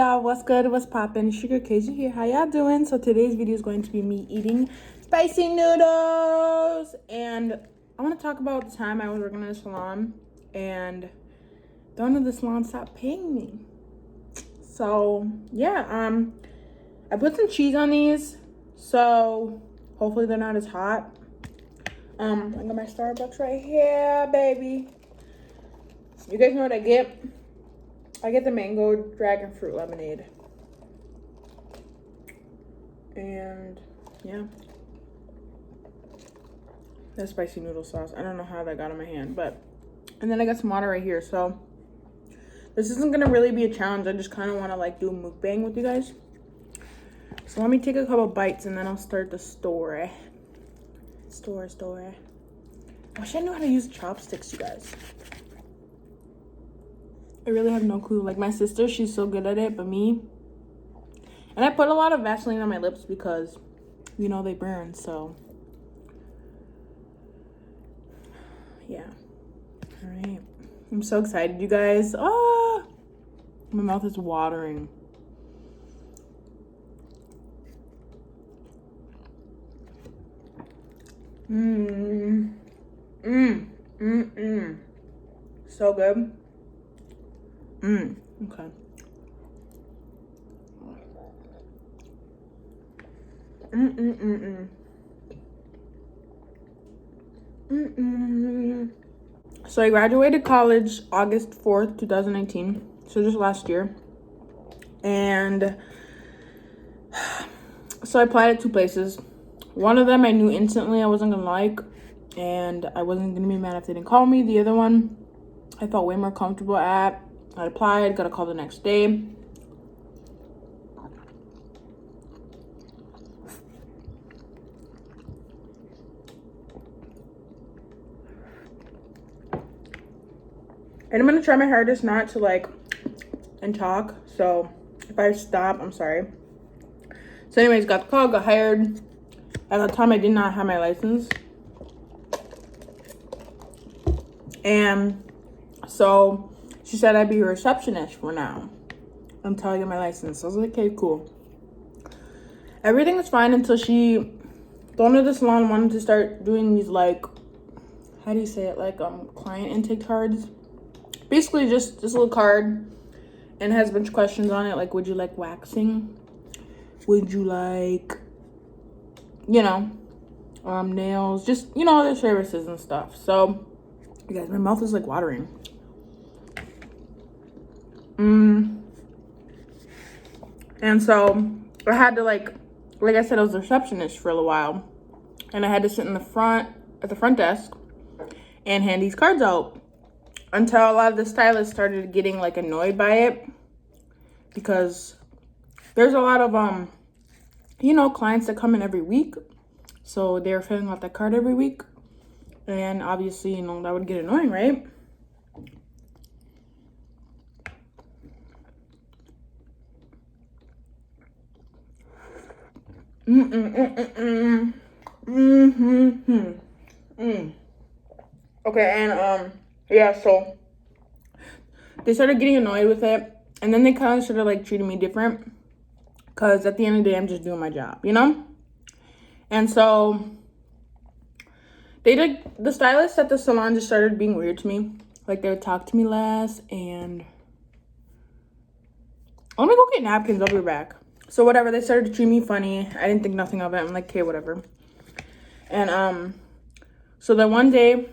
y'all, what's good, what's poppin'? Sugar KG here. How y'all doing? So today's video is going to be me eating spicy noodles, and I want to talk about the time I was working in a salon and the owner of the salon stopped paying me. So yeah, I put some cheese on these, so hopefully they're not as hot. I got my Starbucks right here, baby. You guys know what I get? I get the mango dragon fruit lemonade. And yeah, that spicy noodle sauce. I don't know how that got on my hand, but, and then I got some water right here. So this isn't gonna really be a challenge. I just kind of want to like do a mukbang with you guys. So let me take a couple bites and then I'll start the story. Story. I wish I knew how to use chopsticks, you guys. I really have no clue. Like my sister, she's so good at it, but me. And I put a lot of Vaseline on my lips because, you know, they burn, so. Yeah. All right. I'm so excited, you guys. Ah! My mouth is watering. So good. Okay. So I graduated college August 4th, 2019. So just last year. And so I applied at 2 places. One of them I knew instantly I wasn't gonna like, and I wasn't gonna be mad if they didn't call me. The other one I felt way more comfortable at. I applied, got a call the next day. And I'm gonna try my hardest not to like and talk. So if I stop, I'm sorry. So anyways, got the call, got hired. At the time I did not have my license. And so she said I'd be a receptionist for now until I get my license. So I was like, okay, cool. Everything was fine until the owner of the salon wanted to start doing these like, how do you say it? Like client intake cards. Basically just this little card, and has a bunch of questions on it. Like, would you like waxing? Would you like, you know, nails? Just, you know, other services and stuff. So, you guys, my mouth is like watering. And so I had to like I said, I was a receptionist for a little while, and I had to sit in the front at the front desk and hand these cards out until a lot of the stylists started getting like annoyed by it, because there's a lot of you know, clients that come in every week, so they're filling out that card every week, and obviously, you know, that would get annoying, right? Okay, and yeah, so they started getting annoyed with it, and then they kind of started like treating me different, because at the end of the day, I'm just doing my job, you know? And so the stylists at the salon just started being weird to me. Like, they would talk to me less, and let me go get napkins, I'll be back. So whatever, they started to treat me funny. I didn't think nothing of it. I'm like, okay, whatever. And so then one day,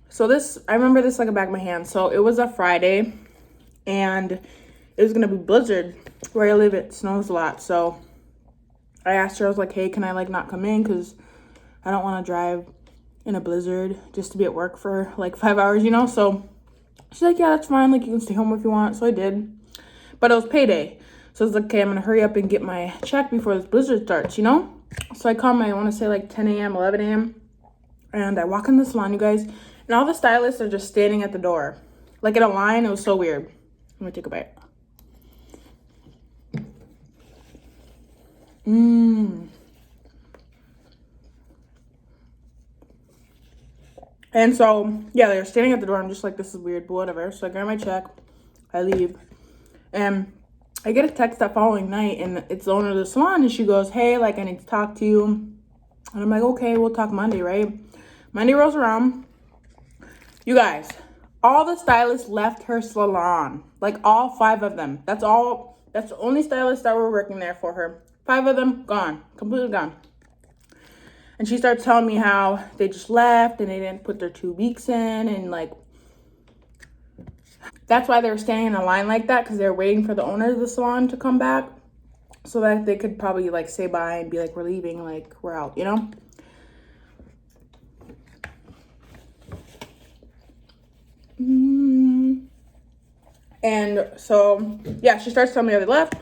so this, I remember this like a back of my hand. So it was a Friday, and it was gonna be blizzard. Where I live, it snows a lot. So I asked her, I was like, hey, can I like not come in? Because I don't want to drive in a blizzard just to be at work for like 5 hours, you know? So she's like, yeah, that's fine. Like, you can stay home if you want. So I did. But it was payday. So I was like, okay, I'm going to hurry up and get my check before this blizzard starts, you know? So I come, I want to say like 10 a.m., 11 a.m. And I walk in the salon, you guys. And all the stylists are just standing at the door. Like in a line. It was so weird. Let me take a bite. And so, yeah, they're standing at the door. I'm just like, this is weird, but whatever. So I grab my check. I leave. And I get a text that following night, and it's the owner of the salon, and she goes, hey, like, I need to talk to you. And I'm like, okay, we'll talk Monday, right? Monday rolls around. You guys, all the stylists left her salon. Like, all 5 of them. That's the only stylists that were working there for her. 5 of them, gone. Completely gone. And she starts telling me how they just left, and they didn't put their 2 weeks in, and, like, that's why they were standing in a line like that, because they were waiting for the owner of the salon to come back so that they could probably, like, say bye and be like, we're leaving, like, we're out, you know? And so, yeah, she starts telling me how they left.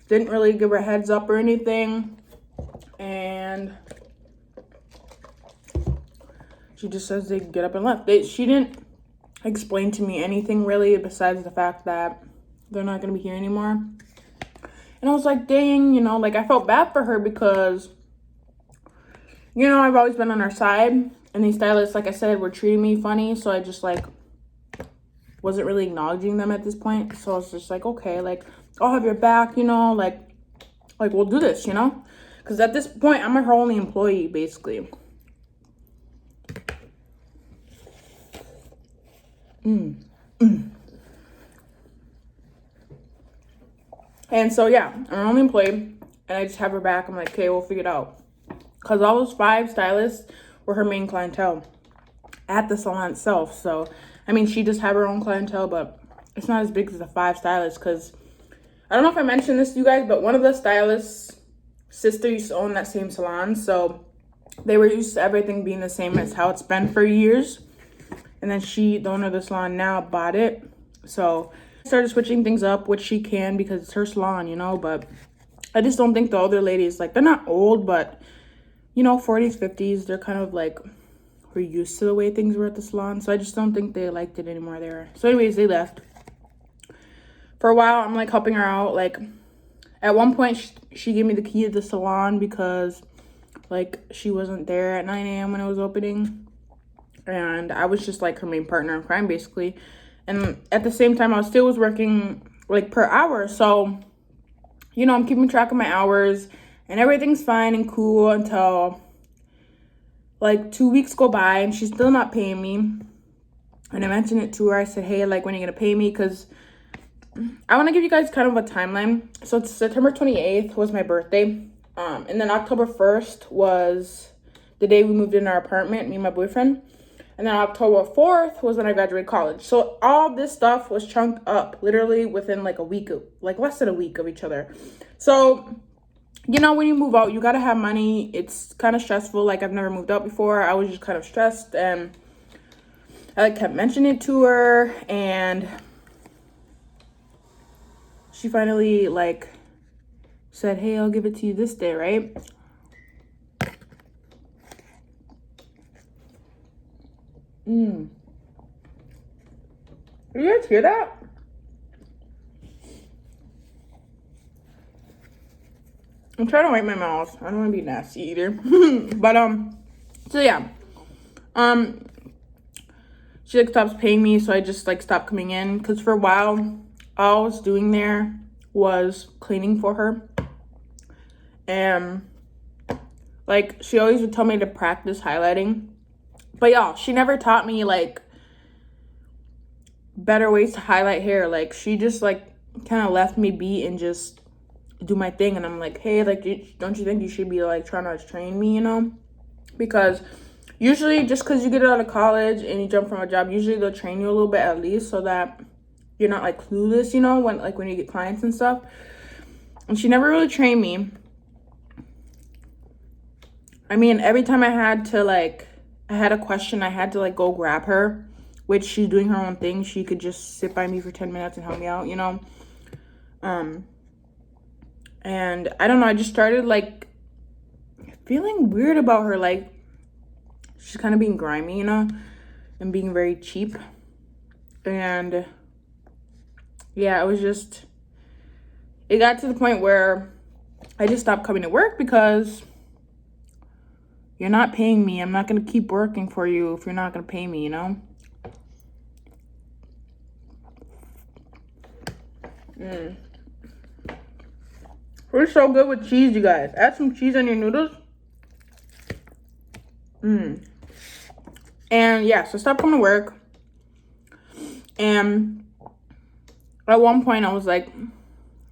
Didn't really give her a heads up or anything. And she just says they get up and left. She didn't explain to me anything really besides the fact that they're not going to be here anymore. And I was like, dang, you know, like, I felt bad for her because, you know, I've always been on her side. And these stylists, like I said, were treating me funny. So I just, like, wasn't really acknowledging them at this point. So I was just like, okay, like, I'll have your back, you know, like we'll do this, you know? Because at this point, I'm her only employee, basically. And so, yeah, I'm her only employee, and I just have her back. I'm like, okay, we'll figure it out. Because all those 5 stylists were her main clientele at the salon itself. So, I mean, she just had her own clientele, but it's not as big as the 5 stylists. Because I don't know if I mentioned this to you guys, but one of the stylists' sister used to own that same salon. So they were used to everything being the same as how it's been for years. And then the owner of the salon now, bought it. So started switching things up, which she can because it's her salon, you know. But I just don't think the older ladies, like, they're not old, but, you know, 40s, 50s, they're kind of like, we're used to the way things were at the salon. So I just don't think they liked it anymore there. So anyways, they left. For a while, I'm, like, helping her out. Like, at one point, she gave me the key to the salon because, like, she wasn't there at 9 a.m. when it was opening. And I was just, like, her main partner in crime, basically. And at the same time, I still was working, like, per hour. So, you know, I'm keeping track of my hours. And everything's fine and cool until, like, 2 weeks go by. And she's still not paying me. And I mentioned it to her. I said, hey, like, when are you going to pay me? Because I want to give you guys kind of a timeline. So it's September 28th was my birthday. And then October 1st was the day we moved in our apartment, me and my boyfriend. And then October 4th was when I graduated college. So all this stuff was chunked up literally within like a week, like less than a week of each other. So, you know, when you move out, you got to have money. It's kind of stressful. Like, I've never moved out before. I was just kind of stressed. And I, like, kept mentioning it to her. And she finally, like, said, hey, I'll give it to you this day, right? You guys hear that? I'm trying to wipe my mouth. I don't want to be nasty either. But, so yeah. She, like, stops paying me, so I just, like, stopped coming in. Because for a while, all I was doing there was cleaning for her. And, like, she always would tell me to practice highlighting. But y'all, she never taught me, like, better ways to highlight hair. Like, she just, like, kind of left me be and just do my thing. And I'm like, hey, like, don't you think you should be, like, trying to train me, you know? Because usually just because you get out of college and you jump from a job, usually they'll train you a little bit at least so that you're not, like, clueless, you know, when you get clients and stuff. And she never really trained me. I mean, every time I had to, like, I had a question, I had to, like, go grab her, which she's doing her own thing. She could just sit by me for 10 minutes and help me out, you know? And I don't know, I just started, like, feeling weird about her. Like, she's kind of being grimy, you know? And being very cheap. And, yeah, it got to the point where I just stopped coming to work because you're not paying me. I'm not going to keep working for you if you're not going to pay me, you know? We're so good with cheese, you guys. Add some cheese on your noodles. And yeah, so I stopped coming to work. And at one point I was like,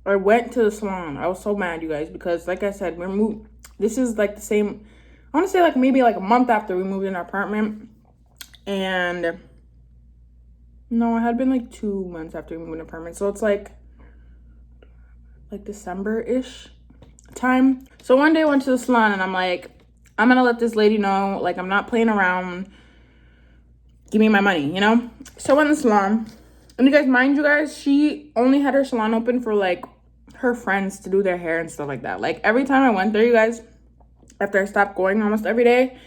I went to the salon. I was so mad, you guys, because like I said, we're moved. This is like the same, I want to say like maybe like a month after we moved in our apartment. And no, it had been like 2 months after we moved in an apartment. So it's like December-ish time. So one day I went to the salon and I'm like, I'm gonna let this lady know, like, I'm not playing around. Give me my money, you know? So I went to the salon. And you guys, mind you guys, she only had her salon open for like her friends to do their hair and stuff like that. Like every time I went there, you guys, after I stopped going almost every day,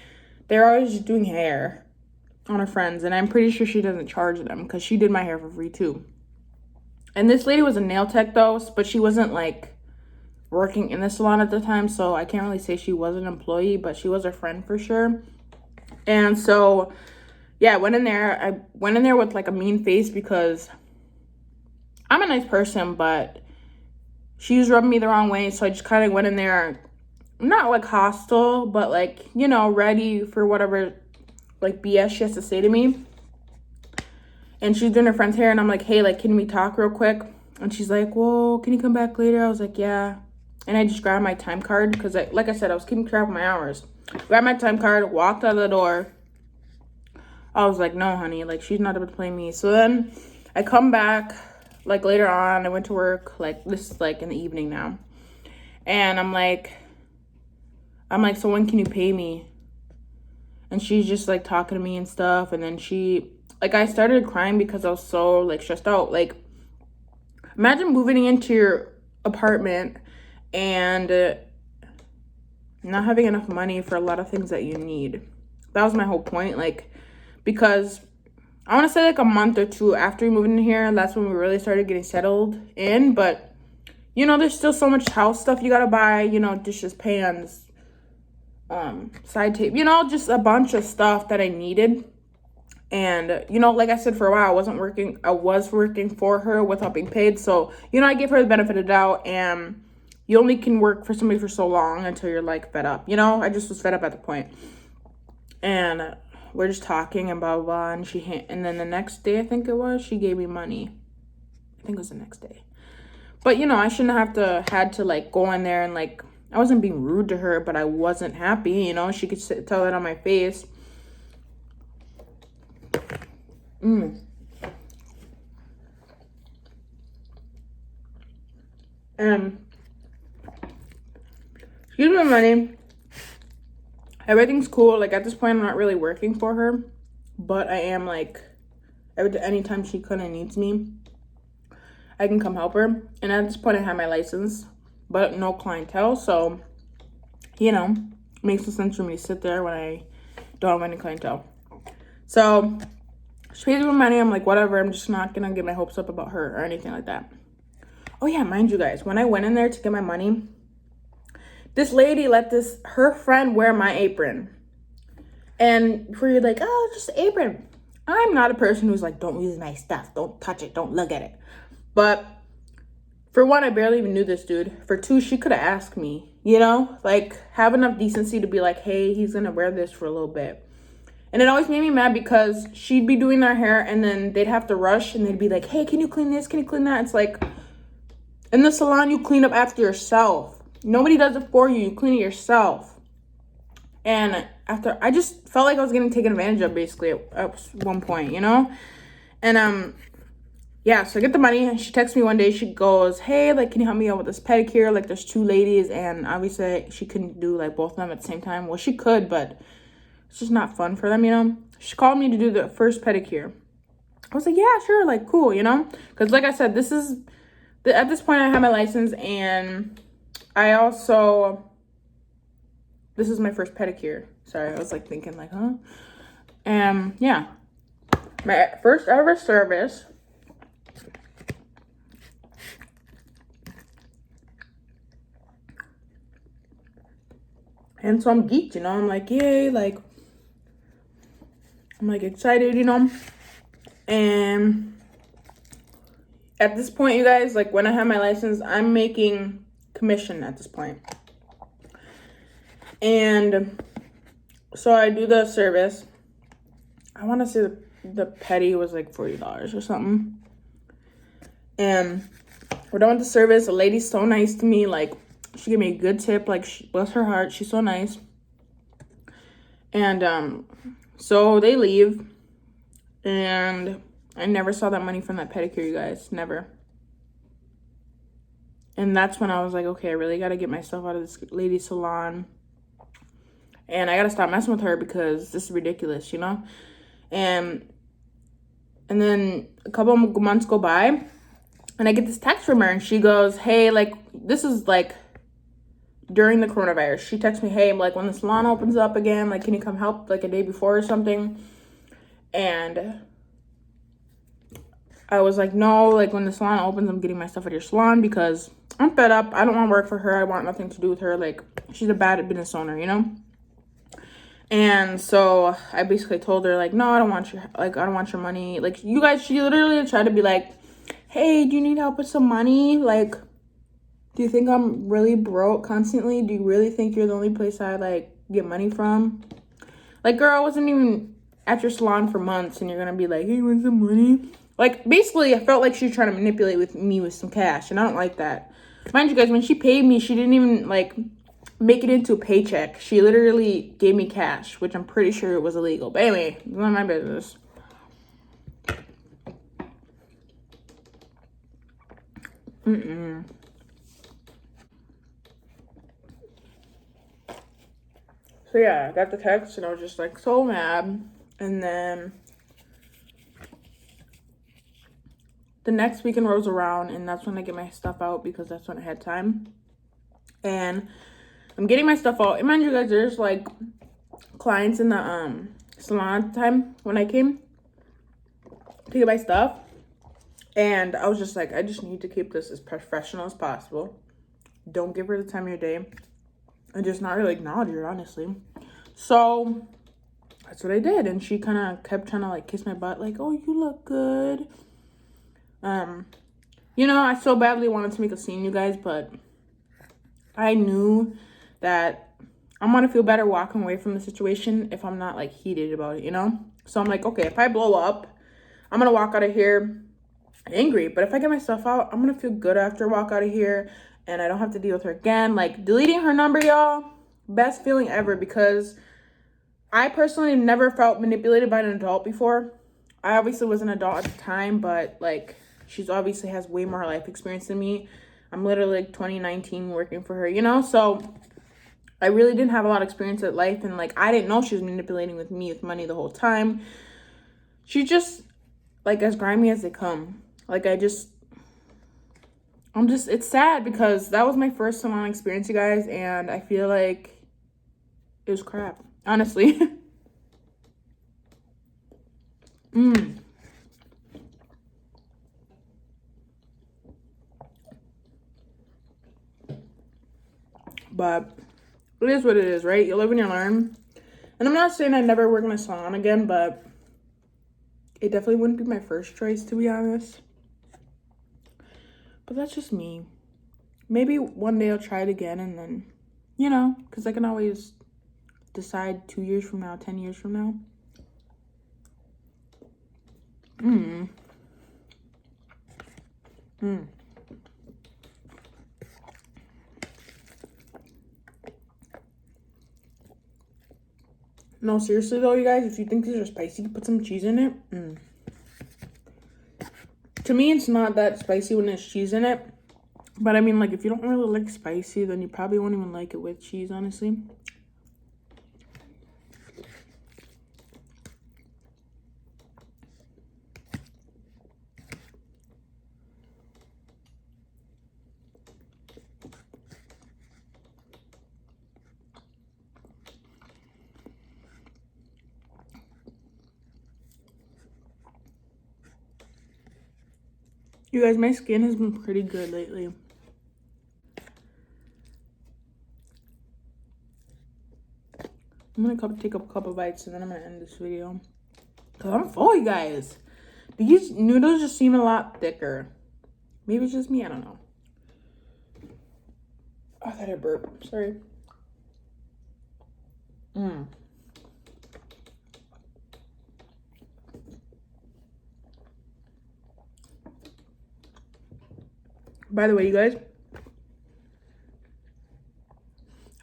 they're always just doing hair on her friends. And I'm pretty sure she doesn't charge them because she did my hair for free too. And this lady was a nail tech though, but she wasn't like working in the salon at the time. So I can't really say she was an employee, but she was a friend for sure. And so, yeah, I went in there with like a mean face because I'm a nice person, but she was rubbing me the wrong way. So I just kind of went in there, not like hostile, but like, you know, ready for whatever like BS she has to say to me. And she's doing her friend's hair and I'm like, hey, like, can we talk real quick? And she's like, well, can you come back later? I was like, yeah. And I just grabbed my time card because, like I said, I was keeping track of my hours. Grabbed my time card, walked out of the door. I was like, no, honey, like, she's not able to play me. So then I come back, like, later on. I went to work, like, this is, like, in the evening now. And I'm like, so when can you pay me? And she's just, like, talking to me and stuff. And then like, I started crying because I was so, like, stressed out. Like, imagine moving into your apartment and not having enough money for a lot of things that you need. That was my whole point. Like, because I want to say like a month or two after we moved in here, that's when we really started getting settled in. But, you know, there's still so much house stuff you got to buy, you know, dishes, pans, side tape, you know, just a bunch of stuff that I needed. And, you know, like I said, for a while, I was working for her without being paid. So, you know, I gave her the benefit of the doubt. And you only can work for somebody for so long until you're, like, fed up. You know, I just was fed up at the point. And we're just talking and blah, blah, blah. And then the next day, I think it was, she gave me money. I think it was the next day. But, you know, I shouldn't have had to, like, go in there and, like, I wasn't being rude to her, but I wasn't happy, you know. She could tell that on my face. And she gives me money. Everything's cool. Like, at this point, I'm not really working for her, but I am, like, anytime she kind of needs me, I can come help her. And at this point, I have my license, but no clientele. So, you know, it makes no sense for me to sit there when I don't have any clientele. So she pays me money. I'm like, whatever. I'm just not going to get my hopes up about her or anything like that. Oh, yeah, mind you guys, when I went in there to get my money, this lady let her friend wear my apron. And before you're like, oh, just an apron. I'm not a person who's like, don't use my stuff. Don't touch it. Don't look at it. But for one, I barely even knew this dude. For two, she could have asked me, you know, like, have enough decency to be like, hey, he's going to wear this for a little bit. And it always made me mad because she'd be doing their hair and then they'd have to rush and they'd be like, hey, can you clean this? Can you clean that? It's like, in the salon, you clean up after yourself. Nobody does it for you. You clean it yourself. And I just felt like I was getting taken advantage of basically at one point, you know? And, yeah, so I get the money and she texts me one day. She goes, hey, like, can you help me out with this pedicure? Like, there's 2 ladies and obviously she couldn't do like both of them at the same time. Well, she could, but it's just not fun for them, you know? She called me to do the first pedicure. I was like, yeah, sure, like, cool, you know? Because like I said, at this point I have my license and I also, this is my first pedicure. Sorry, I was like thinking like, huh? Yeah, my first ever service. And so I'm geeked, you know? I'm like, yay, like, I'm like excited, you know? And at this point, you guys, like when I have my license, I'm making commission at this point. And so I do the service. I want to say the petty was like $40 or something. And we're done with the service. The lady's so nice to me. Like, she gave me a good tip. Like, bless her heart. She's so nice. And so they leave. And I never saw that money from that pedicure, you guys. Never. And that's when I was like, okay, I really got to get myself out of this lady's salon. And I got to stop messing with her because this is ridiculous, you know? And then a couple of months go by. And I get this text from her. And she goes, hey, like, this is, like, during the coronavirus. She texts me, hey, like, when the salon opens up again, like, can you come help, like, a day before or something? And I was like, no, like, when the salon opens, I'm getting my stuff at your salon because I'm fed up. I don't want to work for her. I want nothing to do with her. Like, she's a bad business owner, you know? And so I basically told her, like, no, I don't want your money. Like, you guys, she literally tried to be like, hey, do you need help with some money? Like, do you think I'm really broke constantly? Do you really think you're the only place I, like, get money from? Like, girl, I wasn't even at your salon for months, and you're gonna be like, hey, you want some money? Like, basically, I felt like she was trying to manipulate me with some cash, and I don't like that. Mind you guys, when she paid me, she didn't even, like, make it into a paycheck. She literally gave me cash, which I'm pretty sure it was illegal. But anyway, it's none of my business. So yeah, I got the text and I was just like so mad. And then the next weekend rolls around and that's when I get my stuff out because that's when I had time. And I'm getting my stuff out. And mind you guys, there's like clients in the salon at the time when I came to get my stuff. And I was just like, I just need to keep this as professional as possible. Don't give her the time of your day. And just not really acknowledge her, honestly. So that's what I did. And she kind of kept trying to like kiss my butt. Like, oh, you look good. You know, I so badly wanted to make a scene, you guys. But I knew that I'm going to feel better walking away from the situation if I'm not like heated about it, you know? So I'm like, okay, if I blow up, I'm going to walk out of here angry. But if I get my stuff out, I'm going to feel good after I walk out of here. And I don't have to deal with her again. Like, deleting her number, y'all, best feeling ever. Because I personally never felt manipulated by an adult before. I obviously was an adult at the time. But, like, she's obviously has way more life experience than me. I'm literally, like, 2019 working for her, you know? So, I really didn't have a lot of experience at life. And, like, I didn't know she was manipulating with me with money the whole time. She just, like, as grimy as they come. Like, it's sad because that was my first salon experience, you guys, and I feel like it was crap, honestly. But it is what it is, right? You live and you learn. And I'm not saying I'd never work in a salon again, but it definitely wouldn't be my first choice, to be honest. But that's just me. Maybe one day I'll try it again and then, you know, because I can always decide 2 years from now, 10 years from now. No, seriously though, you guys, if you think these are spicy, put some cheese in it. To me, it's not that spicy when there's cheese in it. But I mean, like, if you don't really like spicy, then you probably won't even like it with cheese, honestly. You guys, my skin has been pretty good lately. I'm gonna take up a couple bites and then I'm gonna end this video. Cause I'm full, you guys. These noodles just seem a lot thicker. Maybe it's just me, I don't know. I had a burp. Sorry. By the way, you guys,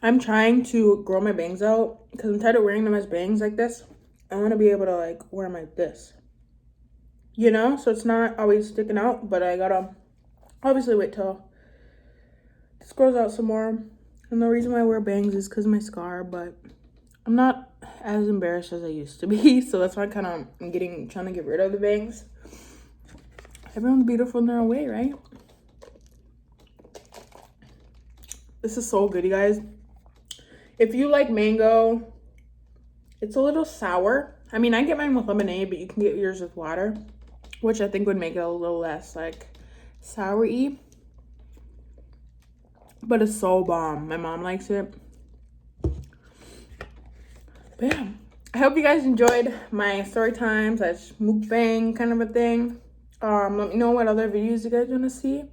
I'm trying to grow my bangs out because I'm tired of wearing them as bangs like this. I want to be able to like wear them like this, you know, so it's not always sticking out. But I gotta obviously wait till this grows out some more. And the reason why I wear bangs is because of my scar, but I'm not as embarrassed as I used to be. So that's why I'm trying to get rid of the bangs. Everyone's beautiful in their own way, right? This is so good, you guys. If you like mango, it's a little sour. I mean, I get mine with lemonade, but you can get yours with water, which I think would make it a little less like sour-y. But it's so bomb. My mom likes it. Bam. I hope you guys enjoyed my story time / mukbang kind of a thing. Let me know what other videos you guys want to see.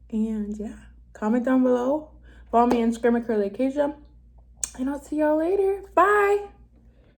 And yeah, comment down below. Follow me on Instagram at Curly Acacia. And I'll see y'all later. Bye.